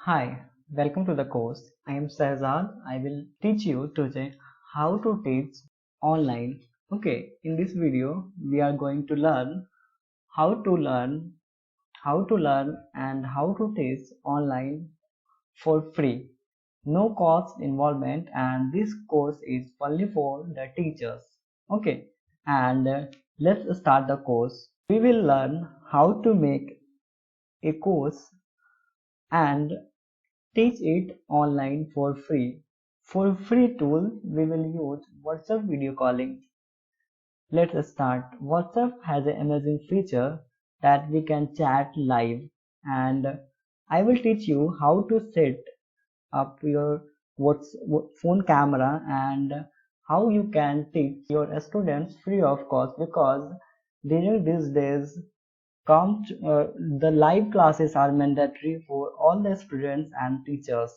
Hi, welcome to the course. I am Sahzad. I will teach you today how to teach online. Okay, in this video we are going to learn how to learn and how to teach online for free. No cost involvement, and this course is only for the teachers. Okay, and let's start the course. We will learn how to make a course and teach it online for free. For free tool, we will use WhatsApp video calling. Let's start. WhatsApp has an amazing feature that we can chat live, and I will teach you how to set up your phone camera and how you can teach your students free of cost, because during these days the live classes are mandatory for all the students and teachers.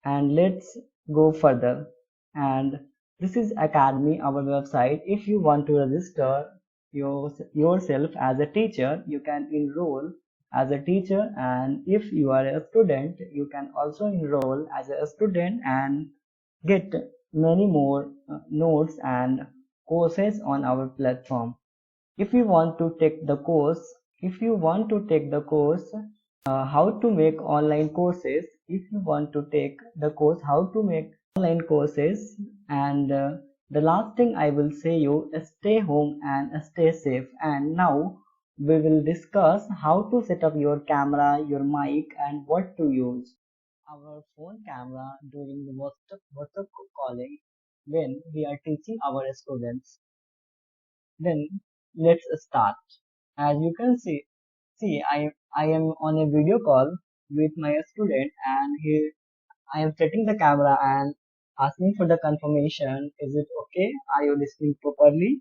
And let's go further. And this is Academy, our website. If you want to register yourself as a teacher, you can enroll as a teacher, and if you are a student, you can also enroll as a student and get many more notes and courses on our platform. If you want to take the course if you want to take the course how to make online courses if you want to take the course how to make online courses, and the last thing I will say you, stay home and stay safe. And now we will discuss how to set up your camera, your mic, and what to use our phone camera during the WhatsApp calling when we are teaching our students. Then let's start. As you can see, I am on a video call with my student, and I am setting the camera and asking for the confirmation. Is it okay? Are you listening properly?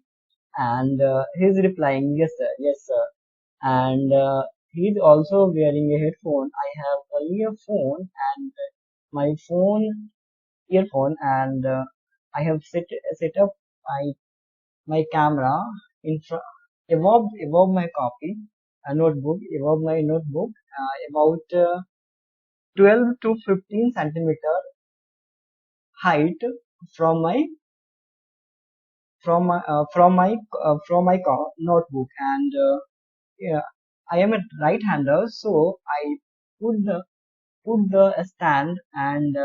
And he's replying, yes sir, yes sir. And he's also wearing a headphone. I have only a phone and my phone earphone, and I have set up my camera in front above my copy a notebook above my notebook, about 12 to 15 centimeter height from my notebook. And yeah, I am a right hander, so I put the stand and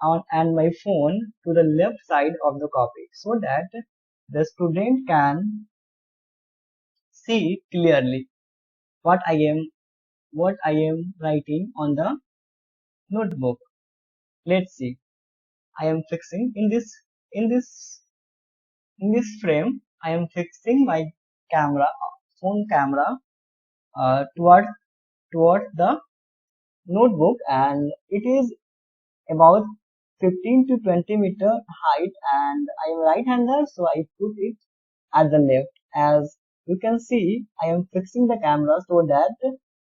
on and my phone to the left side of the copy, so that the student can see clearly what I am writing on the notebook. Let's see. I am fixing in this in this frame. I am fixing my camera, phone camera, towards the notebook, and it is about 15 to 20 meter height. And I am right-hander, so I put it at the left. As you can see, I am fixing the camera so that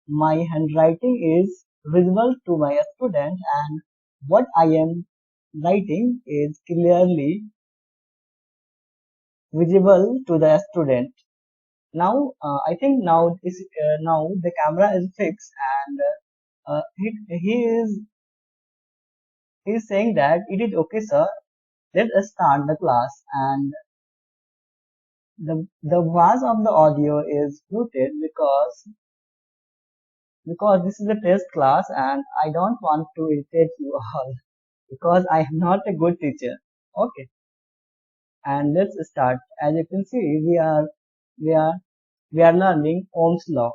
my handwriting is visible to my student, and what I am writing is clearly visible to the student. Now, I think now the camera is fixed, and he is saying that it is okay, sir. Let us start the class. And the voice of the audio is muted because this is a test class, and I don't want to irritate you all because I am not a good teacher. Okay, and let's start. As you can see, we are we are learning Ohm's law,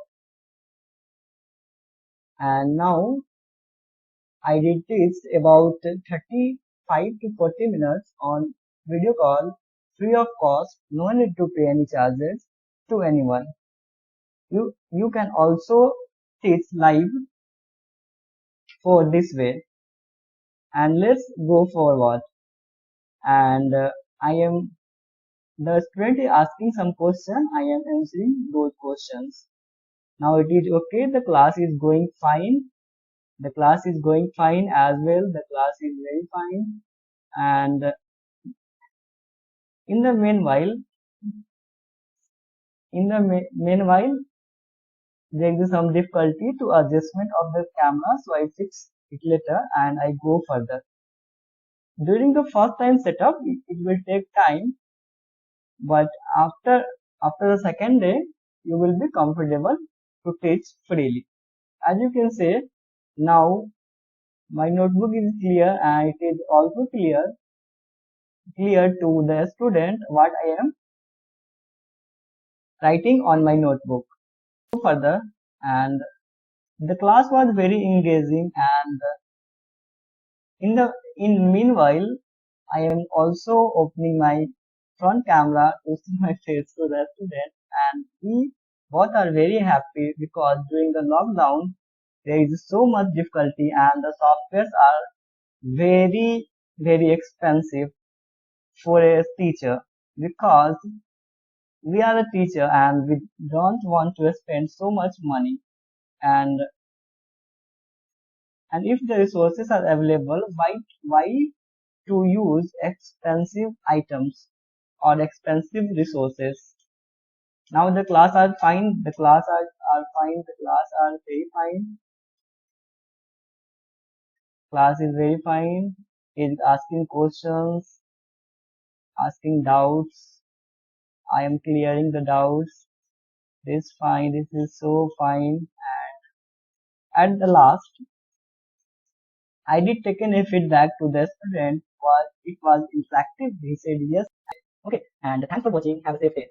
and now I did teach about 35 to 40 minutes on video call, free of cost, no need to pay any charges to anyone. You can also teach live for this way. And let's go forward. And I am the student is asking some question. I am answering those questions. Now it is okay. The class is going fine. The class is going fine as well. The class is very fine. And in the meanwhile, in the meanwhile, there is some difficulty to adjustment of the camera, so I fix it later and I go further. During the first time setup, it will take time, but after the second day, you will be comfortable to teach freely. As you can say, now my notebook is clear and it is also clear to the student what I am writing on my notebook. Further, and the class was very engaging, and in meanwhile I am also opening my front camera to see my face to the student, and we both are very happy because during the lockdown there is so much difficulty and the softwares are very expensive for a teacher, because we are a teacher and we don't want to spend so much money, and if the resources are available, why to use expensive items or expensive resources. Now the class are fine, are fine, the class are very fine, class is very fine, is asking questions, asking doubts, I am clearing the doubts, this is fine, this is so fine. At the last, I did taken a feedback to the student, was it was interactive, he said yes. Okay, and thanks for watching, have a safe day.